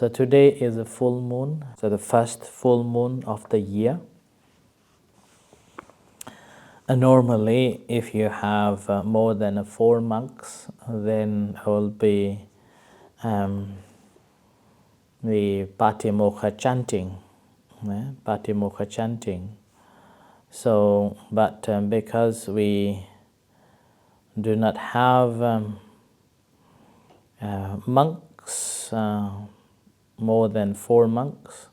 So today is a full moon, so the first full moon of the year. And normally, if you have more than 4 monks, then there will be the patimokkha chanting, patimokkha chanting. So, but because we do not have monks, more than 4 monks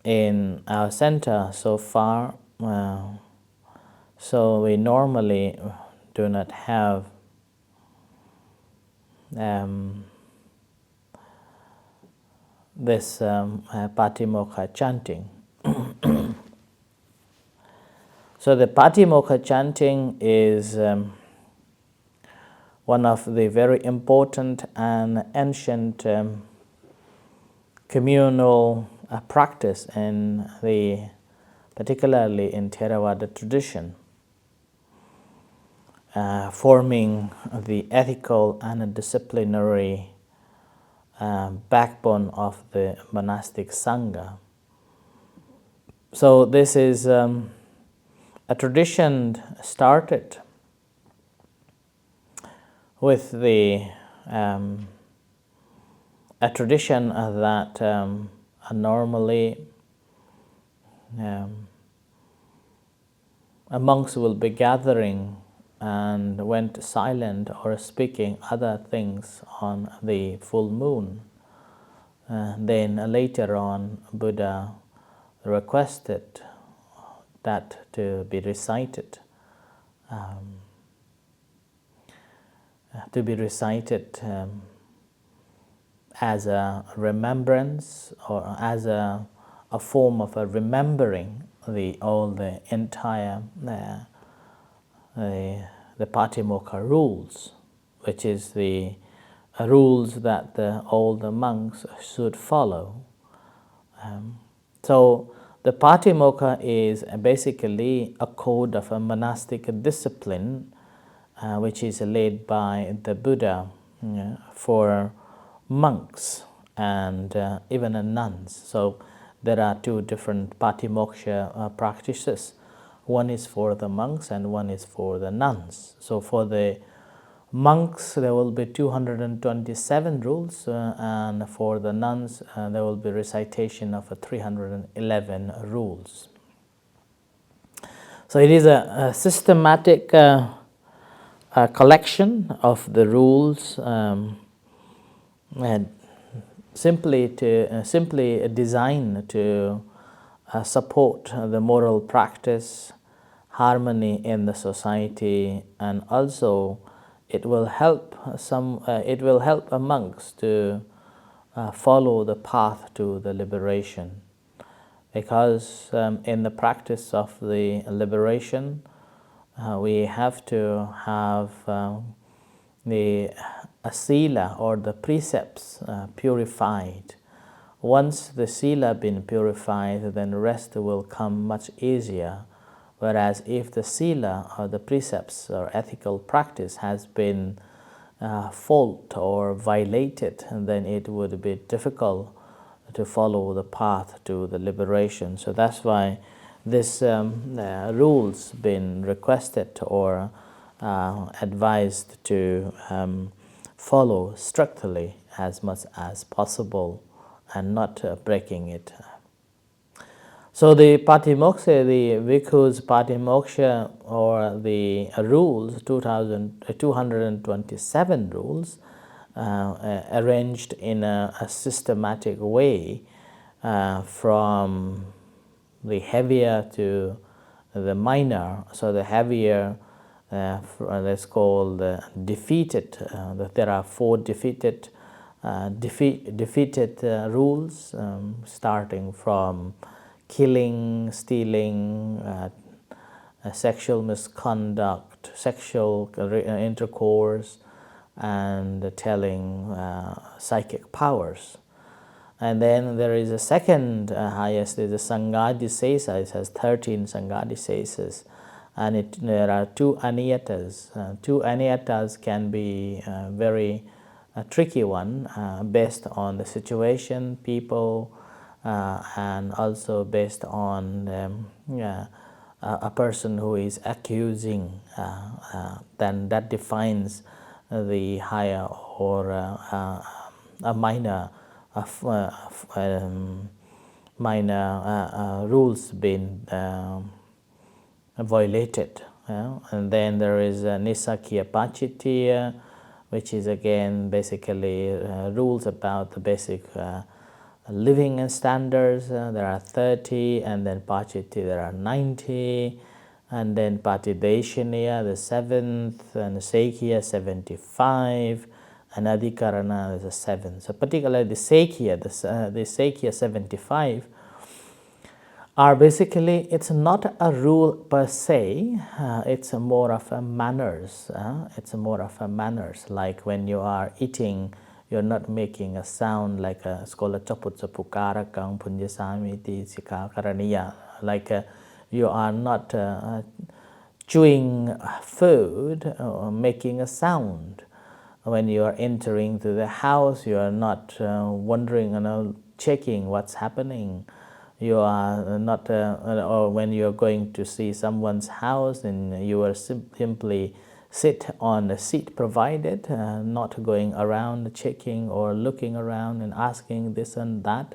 in our center so far, so we normally do not have this patimokkha chanting. So the patimokkha chanting is one of the very important and ancient communal practice in the, particularly in Theravada tradition, forming the ethical and disciplinary backbone of the monastic sangha. So this is a tradition started with the a tradition that normally monks will be gathering and went silent or speaking other things on the full moon. Then later on, Buddha requested that to be recited, as a remembrance, or as a form of a remembering all the entire the patimokkha rules, which is the rules that all the monks should follow. So the patimokkha is basically a code of a monastic discipline which is laid by the Buddha for monks and even nuns. So there are 2 different patimokkha practices. One is for the monks and one is for the nuns. So for the monks there will be 227 rules, and for the nuns there will be recitation of 311 rules. So it is a systematic collection of the rules, and simply designed to support the moral practice, harmony in the society, and also it will help monks to follow the path to the liberation, because in the practice of the liberation we have to have the sila or the precepts purified. Once the sila been purified, then the rest will come much easier. Whereas if the sila or the precepts or ethical practice has been fault or violated, then it would be difficult to follow the path to the liberation. So that's why this rules been requested or advised to follow strictly as much as possible and not breaking it. So the patimokkha, the bhikkhu's patimokkha, or the rules, 227 rules, arranged in a systematic way from the heavier to the minor. So the heavier, let's call the defeated. There are 4 defeated rules, starting from killing, stealing, sexual misconduct, sexual intercourse, and telling psychic powers. And then there is a second highest, is the Sanghadisesa. It has 13 Sanghadisesas, and there are 2 aniyatas. 2 aniyatas can be very a tricky one based on the situation, people, and also based on yeah, a person who is accusing, then that defines the higher or a minor rules being violated. And then there is Nisakya Pachitya, which is again basically rules about the basic living standards. There are 30, and then Pachitya there are 90, and then Patideshaniya the 7th, and Sekhiya 75, and Adhikarana is the 7th. So particularly the Sekhiya, the Sekhiya 75 are basically, it's not a rule per se, it's a more of a manners. It's a more of a manners, like when you are eating, you're not making a sound like a skola chaputsapukarakang punjasamiti sikakaraniya, like you are not chewing food or making a sound. When you are entering to the house, you are not wondering, checking what's happening. You are not, or when you are going to see someone's house, and you are simply sit on the seat provided, not going around checking or looking around and asking this and that.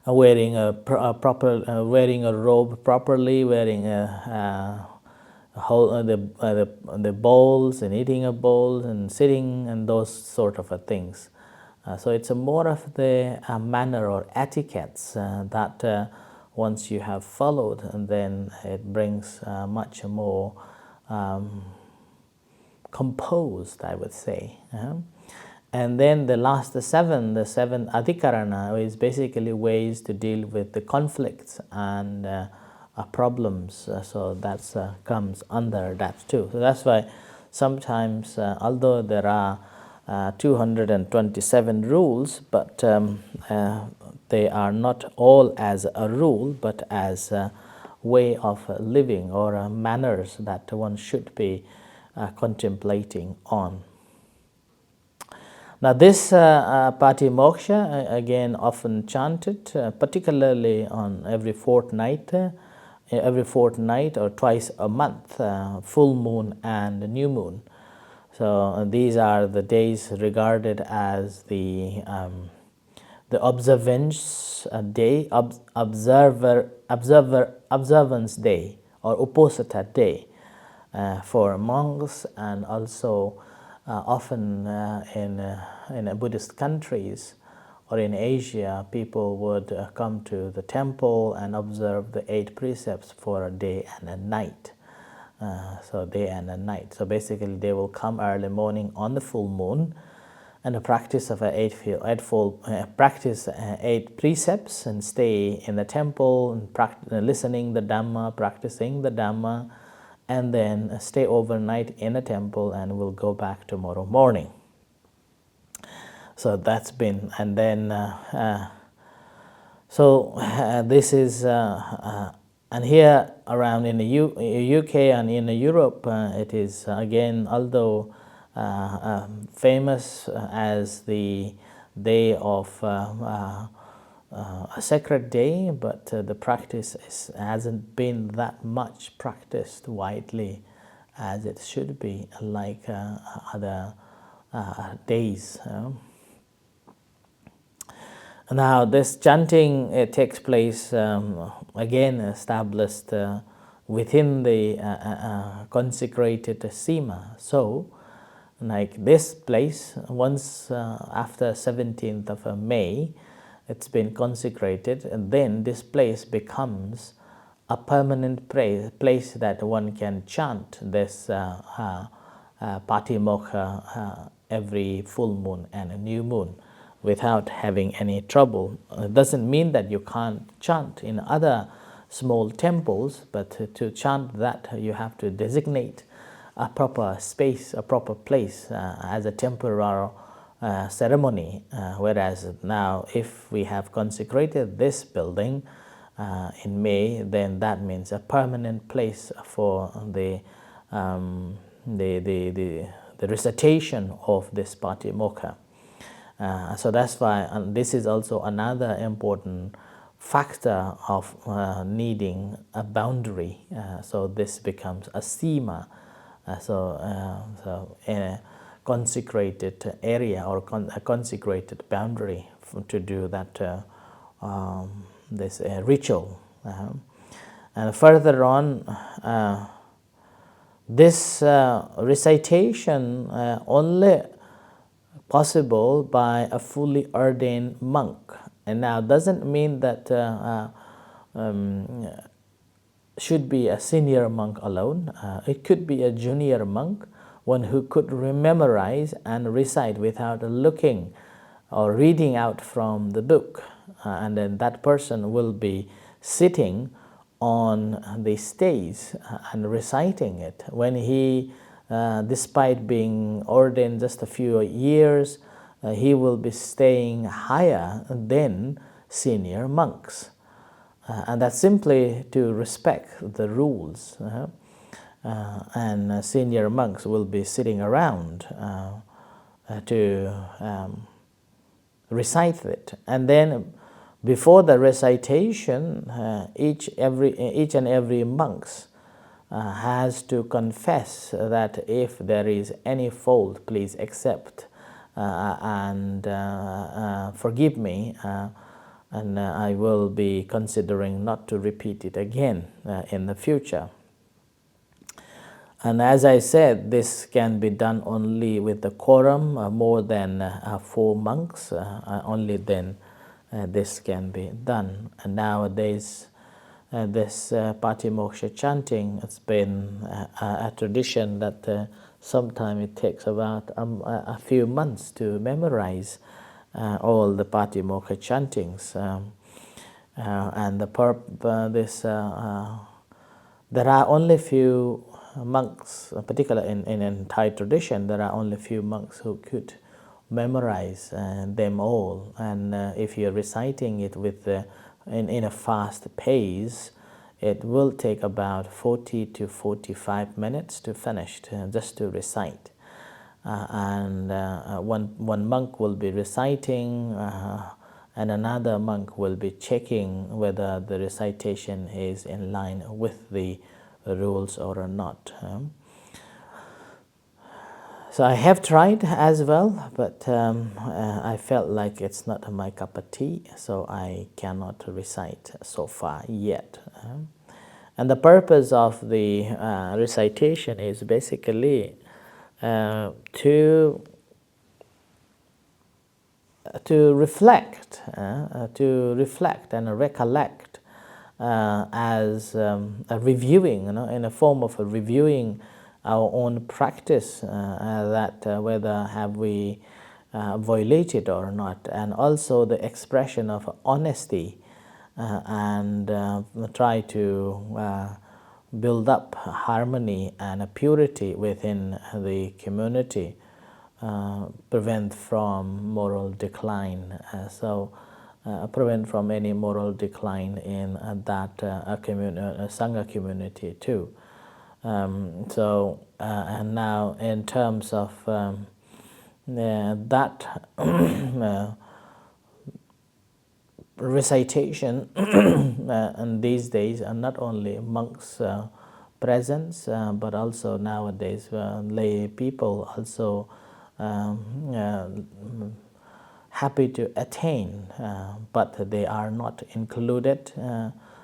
Wearing a proper, wearing a robe properly, wearing the bowls and eating a bowl and sitting and those sort of things. So it's a more of the manner or etiquettes that once you have followed, and then it brings much more composed, I would say. And then the last, the seven adhikarana is basically ways to deal with the conflicts and problems. So that comes under that too. So that's why sometimes, although there are 227 rules, but they are not all as a rule, but as a way of living or manners that one should be contemplating on. Now this patimokkha, again often chanted, particularly on every fortnight or twice a month, full moon and new moon. So these are the days regarded as the observance day, observance day, or uposatha day for monks, and also often in Buddhist countries or in Asia, people would come to the temple and observe the 8 precepts for a day and a night. So day and a night. So basically they will come early morning on the full moon, and the practice of practice 8 precepts, and stay in the temple and listening the Dhamma, practicing the Dhamma, and then stay overnight in a temple, and we'll go back tomorrow morning. So that's been, and then this is and here around in the UK and in Europe, it is again, although famous as the day of a sacred day, but the practice hasn't been that much practiced widely as it should be, like other days. Now this chanting, it takes place again established within the consecrated sima. So like this place, once after 17th of May, it's been consecrated, and then this place becomes a permanent place that one can chant this patimokkha every full moon and a new moon without having any trouble. It doesn't mean that you can't chant in other small temples, but to chant that you have to designate a proper space, a proper place as a temporal ceremony, whereas now if we have consecrated this building in May, then that means a permanent place for the the recitation of this patimokkha. So that's why this is also another important factor of needing a boundary. So this becomes a sima, so a consecrated area or a consecrated boundary to do that this ritual. And further on, this recitation only possible by a fully ordained monk. And now doesn't mean that should be a senior monk alone. It could be a junior monk, one who could memorize and recite without looking or reading out from the book. And then that person will be sitting on the stage and reciting it. When he, despite being ordained just a few years, he will be staying higher than senior monks. And that's simply to respect the rules. And senior monks will be sitting around to recite it. And then before the recitation, each and every monk has to confess that if there is any fault, please accept and forgive me, and I will be considering not to repeat it again in the future. And as I said, this can be done only with the quorum, more than 4 monks, only then this can be done. And nowadays, this patimokkha chanting, it's been a tradition that sometimes it takes about a few months to memorize all the patimokkha chantings. And there are only few monks, particularly in Thai tradition, there are only few monks who could memorize them all. And if you're reciting it with in a fast pace, it will take about 40 to 45 minutes to finish, just to recite. And one monk will be reciting, and another monk will be checking whether the recitation is in line with the rules or not. So I have tried as well, but I felt like it's not my cup of tea, so I cannot recite so far yet. And the purpose of the recitation is basically to reflect and recollect as a reviewing, in a form of a reviewing our own practice, that whether have we violated or not, and also the expression of honesty, and try to build up harmony and a purity within the community, prevent from moral decline. Prevent from any moral decline in that Sangha community too. And now in terms of that recitation, and these days are not only monks' presence, but also nowadays lay people also happy to attain, but they are not included,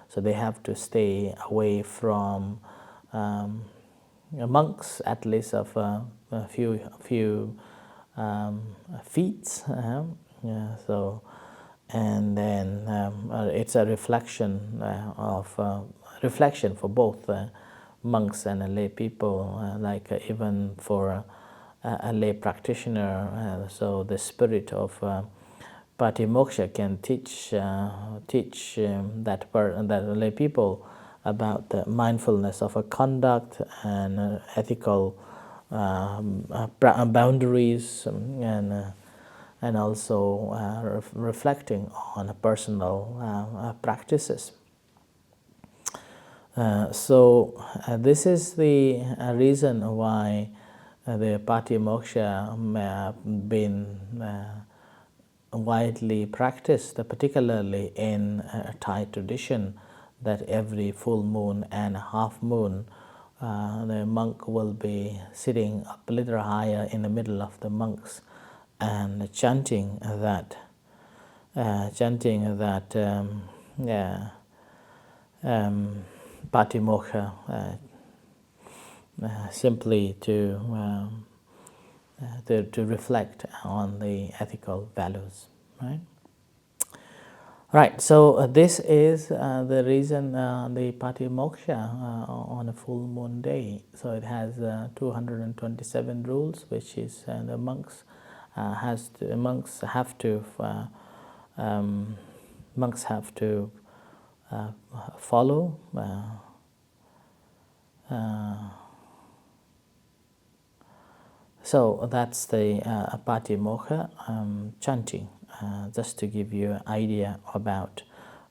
so they have to stay away from monks at least of a few feet. So, and then it's a reflection reflection for both monks and lay people, like even for a lay practitioner. So the spirit of patimokkha can teach that lay people about the mindfulness of a conduct and ethical boundaries, and also reflecting on personal practices. So this is the reason why the patimokkha been widely practiced, particularly in Thai tradition, that every full moon and half moon the monk will be sitting up a little higher in the middle of the monks and chanting that yeah, patimokkha, simply to reflect on the ethical values, right? Right, so this is the reason the patimokkha on a full moon day. So it has 227 rules, which is the monks monks have to follow. So that's the patimokkha chanting, just to give you an idea about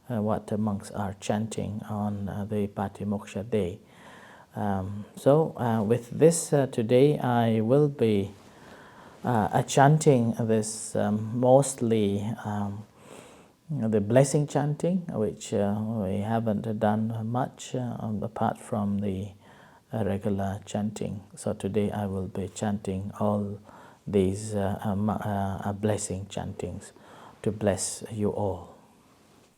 what the monks are chanting on the patimokkha day. With this today, I will be chanting this mostly the blessing chanting, which we haven't done much apart from the regular chanting. So today I will be chanting all these blessing chantings to bless you all.